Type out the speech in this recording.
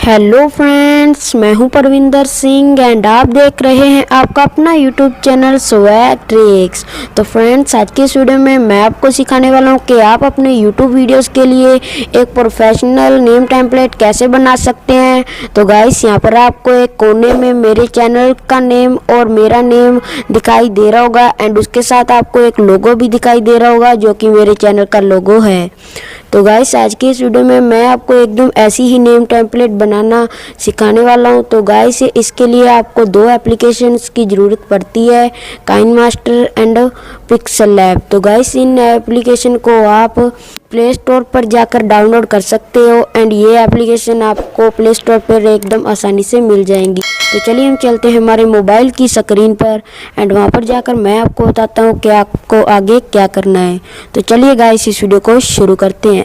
Hello friends, मैं हूं Parvinder Singh and आप देख रहे हैं आपका अपना यूट्यूब चैनल स्वैग ट्रिक्स। तो फ्रेंड्स, आज की इस वीडियो में मैं आपको सिखाने वाला हूं कि आप अपने यूट्यूब वीडियोस के लिए एक प्रोफेशनल नेम टेम्पलेट कैसे बना सकते हैं। तो गाइस, यहां पर आपको एक कोने में मेरे चैनल का नेम और मेरा नेम दिखाई दे रहा होगा एंड उसके साथ आपको एक लोगो भी दिखाई दे रहा होगा जो कि मेरे चैनल का लोगो है। तो गाइस, आज की इस वीडियो में मैं आपको एकदम ऐसी ही नेम टेम्पलेट बनाना सिखाने वाला हूं। तो गाइस, इसके लिए आपको दो एप्लीकेशंस की ज़रूरत पड़ती है, काइनमास्टर एंड पिक्सलैब। तो गाइस, इन एप्लीकेशन को आप प्ले स्टोर पर जाकर डाउनलोड कर सकते हो एंड ये एप्लीकेशन आपको प्ले स्टोर पर एकदम आसानी से मिल जाएंगी। तो चलिए हम चलते हैं हमारे मोबाइल की स्क्रीन पर एंड वहाँ पर जाकर मैं आपको बताता हूँ कि आपको आगे क्या करना है। तो चलिए गाइस, इस वीडियो को शुरू करते हैं।